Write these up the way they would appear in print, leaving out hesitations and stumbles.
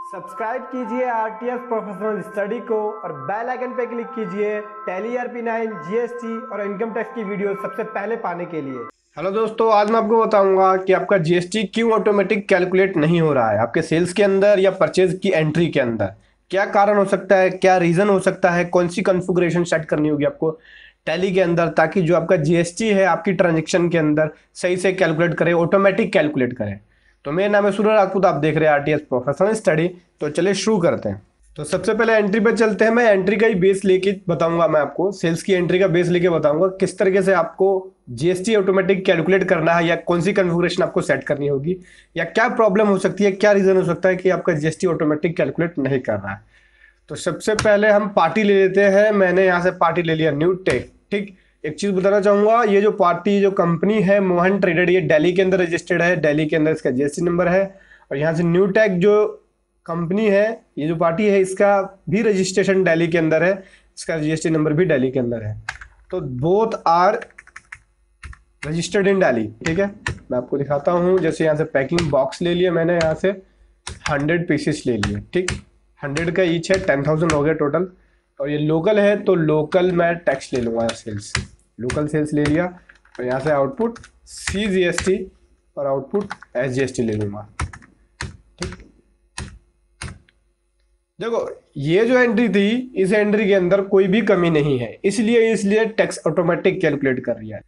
Subscribe कीजिए RTS professional study को और बेल आइकन पर क्लिक कीजिए टैली RP9 जीएसटी और इनकम टैक्स की वीडियो सबसे पहले पाने के लिए। हेलो दोस्तों, आज मैं आपको बताऊंगा कि आपका जीएसटी क्यों ऑटोमेटिक कैलकुलेट नहीं हो रहा है आपके सेल्स के अंदर या परचेज की एंट्री के अंदर। क्या कारण हो सकता है, क्या रीजन हो सकता है, कौन सी कॉन्फ़िगरेशन सेट करनी होगी आपको टैली के अंदर ताकि जो आपका जीएसटी है आपकी ट्रांजेक्शन के अंदर सही से कैलकुलेट करे, ऑटोमेटिक कैलकुलेट करे। तो मेरा नाम है सूर्य राजपूत, आप देख रहे हैं आरटीएस प्रोफेशनल स्टडी। तो चलिए शुरू करते हैं। तो सबसे पहले एंट्री पे चलते हैं। मैं एंट्री का ही बेस लेके बताऊंगा, मैं आपको सेल्स की एंट्री का बेस लेके बताऊंगा किस तरीके से आपको जीएसटी ऑटोमेटिक कैलकुलेट करना है या कौन सी कॉन्फ़िगरेशन आपको सेट करनी होगी या क्या प्रॉब्लम हो सकती है, क्या रीजन हो सकता है कि आपका जीएसटी ऑटोमेटिक कैलकुलेट नहीं कर रहा है। तो सबसे पहले हम पार्टी ले लेते हैं। मैंने यहाँ से पार्टी ले लिया न्यू टेक। ठीक, एक चीज बताना चाहूंगा, ये जो पार्टी जो कंपनी है मोहन ट्रेडेड, ये दिल्ली के अंदर रजिस्टर्ड है, दिल्ली के अंदर इसका जीएसटी नंबर है। और यहाँ से न्यू टेक जो कंपनी है, ये जो पार्टी है, इसका भी रजिस्ट्रेशन दिल्ली के अंदर है, इसका जीएसटी नंबर भी दिल्ली के अंदर है। तो both are registered in Delhi. ठीक है, मैं आपको दिखाता हूँ। जैसे यहाँ से पैकिंग बॉक्स ले लिया मैंने, यहाँ से 100 पीसेस ले लिए। ठीक, 100 का ईच है, 10,000 हो गया टोटल। और ये लोकल है तो लोकल मैं टैक्स ले लूँगा, सेल्स लोकल सेल्स ले लिया। और यहाँ से आउटपुट CGST और आउटपुट SGST ले लूँगा। ठीक, देखो ये जो एंट्री थी, इस एंट्री के अंदर कोई भी कमी नहीं है, इसलिए टैक्स ऑटोमेटिक कैलकुलेट कर रही है।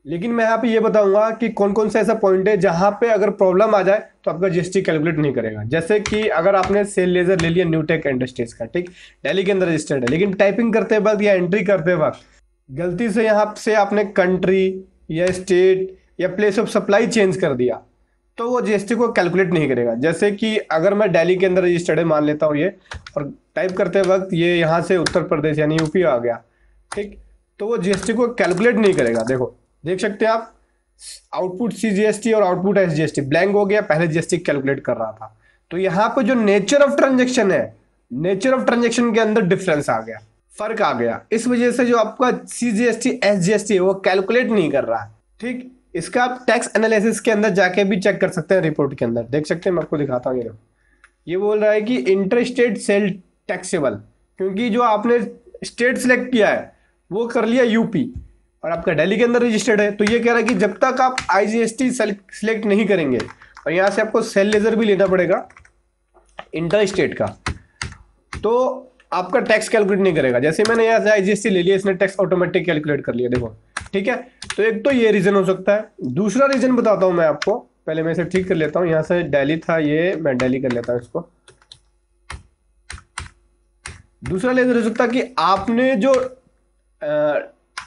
लेकिन मैं यहाँ पे ये बताऊंगा कि कौन कौन सा ऐसा पॉइंट है जहां पे अगर प्रॉब्लम आ जाए तो आपका जीएसटी कैलकुलेट नहीं करेगा। जैसे कि अगर आपने सेल लेजर ले लिया न्यूटेक इंडस्ट्रीज का, ठीक, दिल्ली के अंदर रजिस्टर्ड है, लेकिन टाइपिंग करते वक्त या एंट्री करते वक्त गलती से यहाँ से आपने कंट्री या स्टेट या प्लेस ऑफ सप्लाई चेंज कर दिया तो वो जीएसटी को कैलकुलेट नहीं करेगा। जैसे कि अगर मैं दिल्ली के अंदर रजिस्टर्ड है मान लेता हूँ ये, और टाइप करते वक्त ये यहाँ से उत्तर प्रदेश यानी यूपी आ गया, ठीक, तो वो जीएसटी को कैलकुलेट नहीं करेगा। देखो देख सकते हैं आप, आउटपुट CGST और आउटपुट SGST ब्लैंक हो गया, पहले जीएसटी कैलकुलेट कर रहा था। तो यहाँ पे जो नेचर ऑफ ट्रांजेक्शन है, नेचर ऑफ ट्रांजेक्शन के अंदर डिफरेंस आ गया, फर्क आ गया। इस वजह से जो आपका CGST SGST है वो कैलकुलेट नहीं कर रहा है। ठीक, इसका आप टैक्स एनालिसिस के अंदर जाके भी चेक कर सकते हैं, रिपोर्ट के अंदर देख सकते हैं। मैं आपको दिखाता हूँ। ये बोल रहा है कि इंटरस्टेट सेल टैक्सेबल, क्योंकि जो आपने स्टेट सिलेक्ट किया है वो कर लिया यूपी और आपका दिल्ली के अंदर रजिस्टर्ड है। तो ये कह रहा है कि जब तक आप IGST सिलेक्ट नहीं करेंगे, और यहाँ से आपको सेल लेजर भी लेना पड़ेगा इंटर स्टेट का, तो आपका टैक्स कैलकुलेट नहीं करेगा। जैसे मैंने यहाँ से IGST ले लिया, इसने टैक्स ऑटोमेटिक कैलकुलेट कर लिया। देखो, ठीक है। तो एक तो ये रीजन हो सकता है। दूसरा रीजन बताता हूँ मैं आपको, पहले मैं इसे ठीक कर लेता हूँ। यहाँ से दिल्ली था, ये मैं दिल्ली कर लेता हूँ इसको। दूसरा लेजर हो सकता है कि आपने जो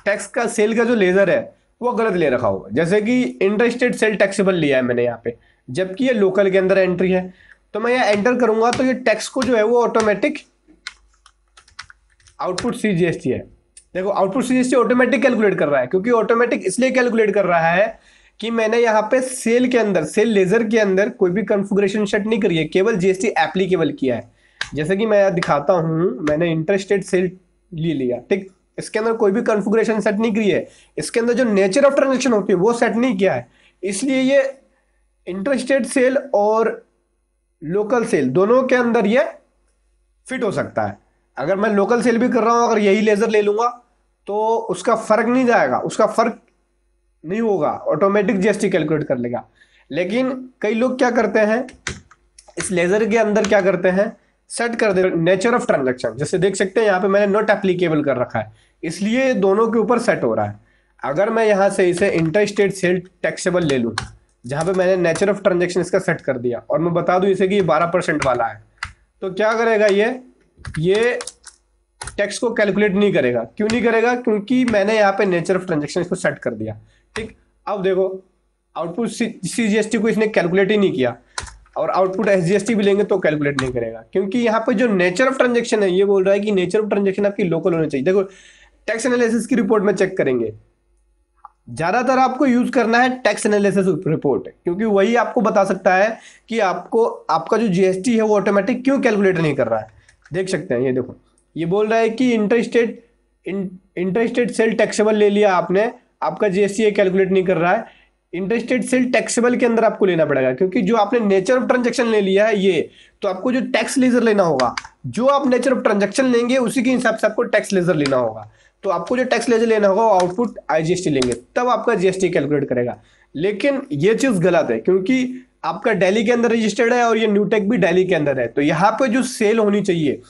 टैक्स का सेल का जो लेजर है वो गलत ले रखा होगा। जैसे कि इंटर स्टेट सेल टैक्सेबल लिया है मैंने यहाँ पे, जबकि ये लोकल के अंदर एंट्री है। तो मैं यहाँ एंटर करूंगा तो ये टैक्स को जो है वो ऑटोमेटिक आउटपुट CGST है। देखो आउटपुट CGST ऑटोमेटिक कैलकुलेट कर रहा है, क्योंकि ऑटोमेटिक इसलिए कैलकुलेट कर रहा है कि मैंने यहाँ पे सेल के अंदर, सेल लेजर के अंदर कोई भी कॉन्फ़िगरेशन सेट नहीं करी है, केवल जीएसटी एप्लीकेबल किया है। जैसे कि मैं यहाँ दिखाता हूँ, मैंने इंटर स्टेट सेल ले लिया, ठीक, इसके अंदर कोई भी कॉन्फ़िगरेशन सेट नहीं करी है, इसके अंदर जो नेचर ऑफ ट्रांजेक्शन होती है वो सेट नहीं किया है। इसलिए ये इंटर स्टेट सेल और लोकल सेल दोनों के अंदर ये फिट हो सकता है। अगर मैं लोकल सेल भी कर रहा हूं, अगर यही लेजर ले लूंगा तो उसका फर्क नहीं जाएगा, उसका फर्क नहीं होगा, ऑटोमेटिक जीएसटी कैलकुलेट कर लेगा। लेकिन कई लोग क्या करते हैं, इस लेजर के अंदर क्या करते हैं, सेट कर दे नेचर ऑफ ट्रांजैक्शन। जैसे देख सकते हैं यहाँ पे मैंने नॉट एप्लीकेबल कर रखा है, इसलिए दोनों के ऊपर सेट हो रहा है। अगर मैं यहाँ से इसे इंटर स्टेट सेल टैक्सेबल ले लूँ, जहाँ पे मैंने नेचर ऑफ ट्रांजेक्शन इसका सेट कर दिया, और मैं बता दूं इसे कि ये 12% वाला है, तो क्या करेगा ये टैक्स को कैलकुलेट नहीं करेगा। क्यों नहीं करेगा? क्योंकि मैंने यहाँ पे नेचर ऑफ ट्रांजैक्शन इसको सेट कर दिया। ठीक, अब देखो आउटपुट CGST को इसने कैलकुलेट ही नहीं किया, और आउटपुट SGST भी लेंगे तो कैलकुलेट नहीं करेगा, क्योंकि यहाँ पे जो नेचर ऑफ ट्रांजैक्शन है, ये बोल रहा है कि नेचर ऑफ ट्रांजैक्शन आपकी लोकल होनी चाहिए। देखो टैक्स एनालिसिस की रिपोर्ट में चेक करेंगे, ज्यादातर आपको यूज करना है टैक्स एनालिसिस रिपोर्ट, क्योंकि वही आपको बता सकता है कि आपको आपका जो जीएसटी है वो ऑटोमेटिक क्यों कैलकुलेट नहीं कर रहा है। देख सकते हैं, ये देखो, ये बोल रहा है कि इंटर स्टेट सेल टैक्सेबल ले लिया आपने, आपका जीएसटी कैलकुलेट नहीं कर रहा है। इंटरस्टेट सेल टैक्सेबल के अंदर आपको लेना पड़ेगा, क्योंकि जो आपने नेचर ऑफ ट्रांजैक्शन ले लिया है ये, तो आपको जो टैक्स लेजर लेना होगा, जो आप नेचर ऑफ ट्रांजैक्शन लेंगे उसी के हिसाब से आपको टैक्स लेजर लेना होगा। तो आपको जो टैक्स लेजर लेना होगा वो आउटपुट आईजीएसटी लेंगे, तब आपका जीएसटी कैलकुलेट करेगा। लेकिन ये चीज गलत है, क्योंकि आपका दिल्ली के अंदर रजिस्टर्ड है और ये न्यूटेक भी दिल्ली के अंदर है, तो यहाँ पे जो सेल होनी चाहिए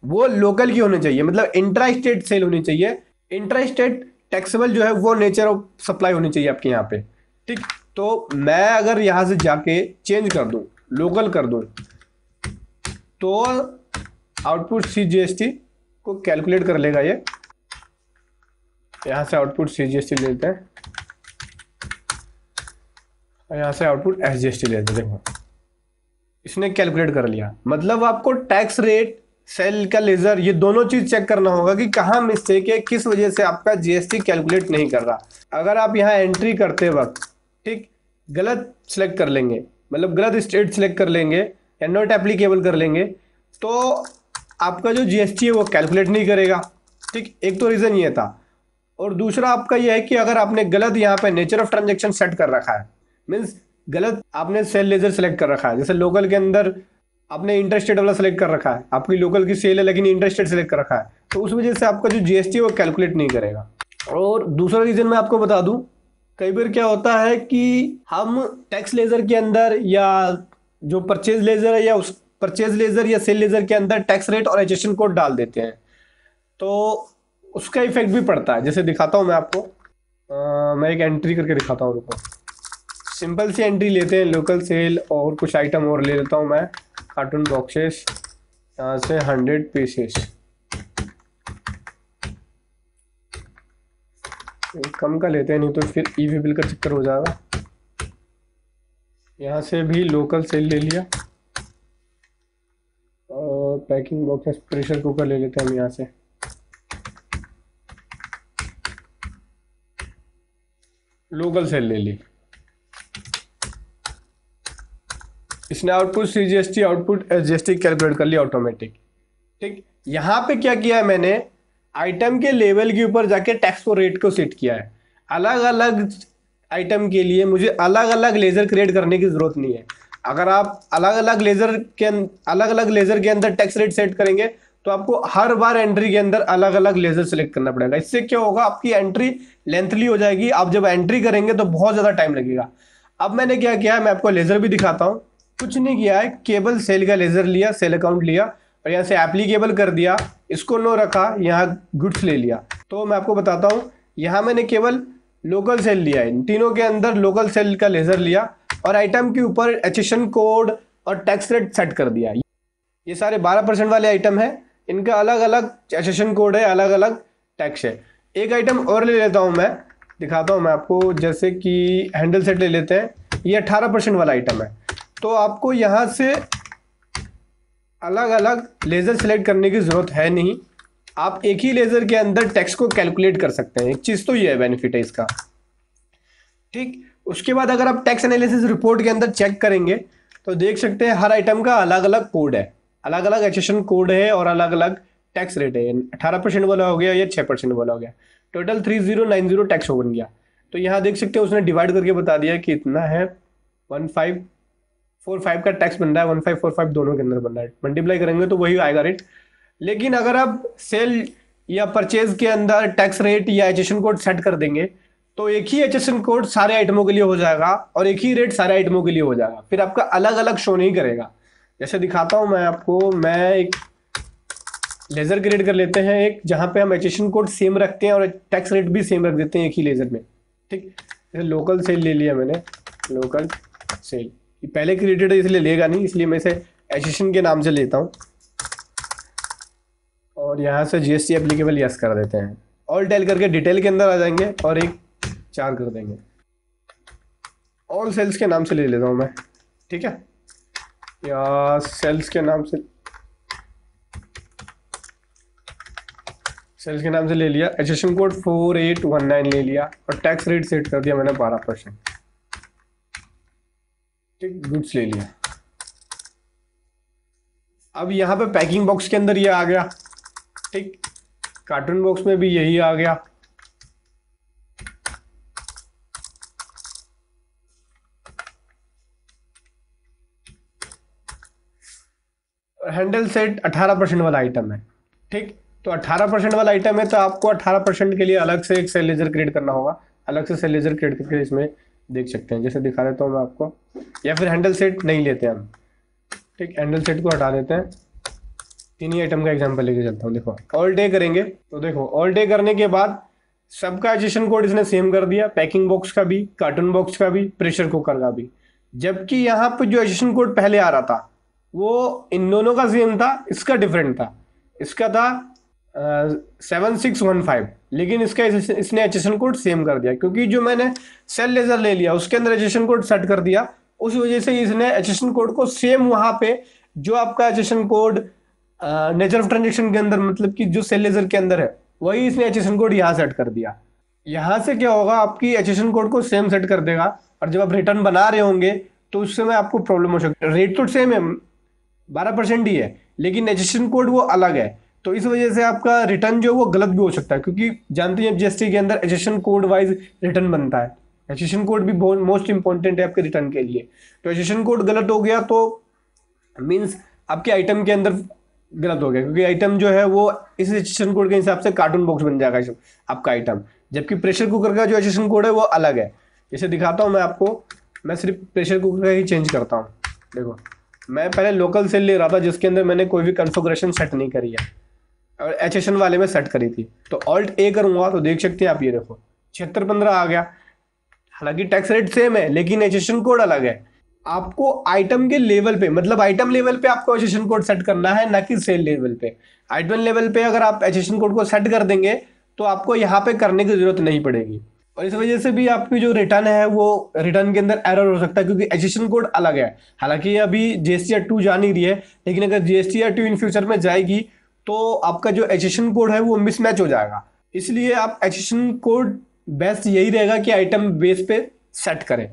वो लोकल की होनी चाहिए, मतलब इंट्रा स्टेट सेल होनी चाहिए। इंट्रा स्टेट टैक्सेबल जो है वो नेचर ऑफ सप्लाई होनी चाहिए आपके यहाँ पे। ठीक, तो मैं अगर यहां से जाके चेंज कर दूं, लोकल कर दूं, तो आउटपुट सीजीएसटी को कैलकुलेट कर लेगा ये। यहां से आउटपुट सीजीएसटी लेते हैं, यहां से आउटपुट एसजीएसटी लेते हैं। देखो इसने कैलकुलेट कर लिया, मतलब आपको टैक्स रेट, सेल का लेजर, ये दोनों चीज चेक करना होगा कि कहाँ मिस्टेक है, किस वजह से आपका जीएसटी कैलकुलेट नहीं कर रहा। अगर आप यहाँ एंट्री करते वक्त ठीक गलत सिलेक्ट कर लेंगे, मतलब गलत स्टेट सिलेक्ट कर लेंगे या नॉट एप्लीकेबल कर लेंगे, तो आपका जो जीएसटी है वो कैलकुलेट नहीं करेगा। ठीक, एक तो रीजन ये था, और दूसरा आपका ये है कि अगर आपने गलत यहाँ पे नेचर ऑफ ट्रांजेक्शन सेट कर रखा है, मीन्स गलत आपने सेल लेजर सेलेक्ट कर रखा है, जैसे लोकल के अंदर आपने इंटरस्टेट वाला सेलेक्ट कर रखा है, आपकी लोकल की सेल है लेकिन इंटरस्टेट सेलेक्ट कर रखा है, तो उस वजह से आपका जो जीएसटी है वो कैलकुलेट नहीं करेगा। और दूसरा रीजन मैं आपको बता दूं, कई बार क्या होता है कि हम टैक्स लेजर के अंदर या जो परचेज लेजर है या उस परचेज लेजर या सेल लेजर के अंदर टैक्स रेट और एचएसएन कोड डाल देते हैं, तो उसका इफेक्ट भी पड़ता है। जैसे दिखाता हूं मैं आपको, मैं एक एंट्री करके दिखाता हूँ, रुको। सिंपल सी एंट्री लेते हैं, लोकल सेल और कुछ आइटम और ले लेता हूँ मैं, कार्टून बॉक्सेस, यहाँ से 100 पीसेस, कम का लेते हैं नहीं तो फिर ईवी बिल का चक्कर हो जाएगा। यहाँ से भी लोकल सेल ले लिया, और पैकिंग बॉक्सेस, प्रेशर कुकर ले लेते हैं हम यहाँ से। लोकल सेल ले ली, इसने output CGST output SGST calculate कर लिया ऑटोमेटिक। ठीक, यहाँ पे क्या किया है मैंने, आइटम के लेवल के ऊपर जाके टैक्स को रेट को सेट किया है। अलग अलग आइटम के लिए मुझे अलग अलग लेजर क्रिएट करने की जरूरत नहीं है। अगर आप अलग अलग लेजर के अंदर टैक्स रेट सेट करेंगे तो आपको हर बार एंट्री के अंदर अलग अलग लेजर सेलेक्ट करना पड़ेगा। इससे क्या होगा, आपकी एंट्री लेंथली हो जाएगी, आप जब एंट्री करेंगे तो बहुत ज्यादा टाइम लगेगा। अब मैंने क्या किया है, मैं आपको लेजर भी दिखाता हूँ। कुछ नहीं किया है, केवल सेल का लेजर लिया, सेल अकाउंट लिया और यहाँ से एप्लीकेबल कर दिया, इसको नो रखा, यहाँ गुड्स ले लिया। तो मैं आपको बताता हूँ, यहाँ मैंने केवल लोकल सेल लिया है, तीनों के अंदर लोकल सेल का लेजर लिया और आइटम के ऊपर एचएसएन कोड और टैक्स रेट सेट कर दिया। ये सारे 12% वाले आइटम है, इनका अलग अलग एचएसएन कोड है, अलग अलग टैक्स है। एक आइटम और ले लेता हूँ मैं, दिखाता हूँ मैं आपको, जैसे कि हैंडल सेट ले लेते हैं, ये 18% वाला आइटम है। तो आपको यहाँ से अलग अलग लेजर सेलेक्ट करने की जरूरत है नहीं, आप एक ही लेजर के अंदर टैक्स को कैलकुलेट कर सकते हैं। एक चीज तो ये है, बेनिफिट है इसका। ठीक, उसके बाद अगर आप टैक्स एनालिसिस रिपोर्ट के अंदर चेक करेंगे तो देख सकते हैं हर आइटम का अलग अलग कोड है, अलग अलग एचएसएन कोड है और अलग अलग टैक्स रेट है। 18% वाला हो गया या 6% वाला हो गया, टोटल 3090 टैक्स हो बन गया। तो यहाँ देख सकते हैं उसने डिवाइड करके बता दिया कि इतना है, 1545 का टैक्स बन रहा है, 1545 दोनों के अंदर बन रहा है, मल्टीप्लाई करेंगे तो वही आएगा रेट। लेकिन अगर आप सेल या परचेज के अंदर टैक्स रेट या एचएसएन कोड सेट कर देंगे तो एक ही एचएसएन कोड सारे आइटमों के लिए हो जाएगा और एक ही रेट सारे आइटमों के लिए हो जाएगा, फिर आपका अलग अलग शो नहीं करेगा। जैसे दिखाता हूं मैं आपको, मैं एक लेजर क्रिएट कर लेते हैं, एक जहां पे हम एचएसएन कोड सेम रखते हैं और टैक्स रेट भी सेम रख देते हैं एक ही लेजर में। ठीक, जैसे लोकल सेल ले लिया मैंने, लोकल सेल पहले क्रिएटेड है इसलिए लेगा नहीं, इसलिए मैं इसे एचएसएन के नाम से लेता हूं और यहाँ से जीएसटी एप्लीकेबल यस कर देते हैं। ऑल टेल करके डिटेल के अंदर आ जाएंगे और एक 4 कर देंगे। ऑल सेल्स के नाम से ले लेता हूँ मैं, ठीक है, या सेल्स के नाम से ले लिया, एचएसएन कोड 4819 ले लिया और टैक्स रेट सेट कर दिया मैंने 12%। ठीक, गुड्स ले लिया। अब यहाँ पे पैकिंग बॉक्स के अंदर ये आ गया। ठीक, कार्टून बॉक्स में भी यही आ गया। और हैंडल सेट 18% वाला आइटम है। ठीक, तो 18% वाला आइटम है तो आपको 18% के लिए अलग से एक सेल लेजर क्रिएट करना होगा। अलग से सेल लेजर क्रिएट करके इसमें देख सकते हैं, जैसे दिखा देता हूँ मैं आपको। या फिर हैंडल सेट नहीं लेते हम, ठीक, हैंडल सेट को हटा देते हैं। इन्हीं आइटम का एग्जांपल लेके चलता हूँ। देखो ऑल डे करेंगे तो देखो ऑल डे करने के बाद सबका एजेशन कोड इसने सेम कर दिया, पैकिंग बॉक्स का भी, कार्टून बॉक्स का भी, प्रेशर कुकर का भी। जबकि यहाँ पे जो एजेशन कोड पहले आ रहा था वो इन दोनों का सेम था, इसका डिफरेंट था। इसका था 7615, लेकिन इसका इसने एजेशन कोड सेम कर दिया, क्योंकि जो मैंने सेल लेजर ले लिया उसके अंदर एजेशन कोड सेट कर दिया, उस वजह से इसने एजेशन कोड को सेम वहां पे जो आपका एजेशन कोड नेचर ऑफ ट्रांजेक्शन के अंदर, मतलब कि जो सेल लेजर के अंदर है, वही इसने एचएसएन कोड यहाँ सेट कर दिया। यहाँ से क्या होगा, आपकी एचएसएन कोड को सेम सेट कर देगा, और जब आप रिटर्न बना रहे होंगे तो उस समय आपको प्रॉब्लम हो सकती है। रेट तो सेम है, 12% ही है, लेकिन एचएसएन कोड वो अलग है, तो इस वजह से आपका रिटर्न जो वो गलत भी हो सकता है, क्योंकि जानते हैं जीएसटी के अंदर एचएसएन कोड वाइज रिटर्न बनता है। एचएसएन कोड भी बहुत मोस्ट इंपॉर्टेंट है आपके रिटर्न के लिए। तो एचएसएन कोड गलत हो गया तो मीन्स आपके आइटम के अंदर गलत हो गया, क्योंकि आइटम जो है वो इस एचएसएन कोड के हिसाब से कार्टून बॉक्स बन जाएगा आपका आइटम, जबकि प्रेशर कुकर का जो एचएसएन कोड है वो अलग है। जैसे दिखाता हूँ मैं आपको, मैं सिर्फ प्रेशर कुकर का ही चेंज करता हूँ। देखो मैं पहले लोकल सेल ले रहा था जिसके अंदर मैंने कोई भी कॉन्फ़िगरेशन सेट नहीं करी है, और एचएसएन वाले में सेट करी थी। तो ऑल्ट ए करूंगा तो देख सकते हैं आप, ये देखो 7615 आ गया। हालांकि टैक्स रेट सेम है लेकिन एचएसएन कोड अलग है। आपको आइटम के लेवल पे, मतलब आइटम लेवल पे आपको एचएसएन कोड सेट करना है, ना कि सेल लेवल पे। आइटम लेवल पे अगर आप एचएसएन कोड को सेट कर देंगे तो आपको यहाँ पे करने की जरूरत नहीं पड़ेगी, और इस वजह से भी आपकी जो रिटर्न है वो रिटर्न के अंदर एरर हो सकता है, क्योंकि एचएसएन कोड अलग है। हालांकि अभी जीएसटीआर 2 जा नहीं रही है, लेकिन अगर जीएसटीआर 2 इन फ्यूचर में जाएगी तो आपका जो एचएसएन कोड है वो मिसमैच हो जाएगा। इसलिए आप एचएसएन कोड बेस्ट यही रहेगा कि आइटम बेस पे सेट करें।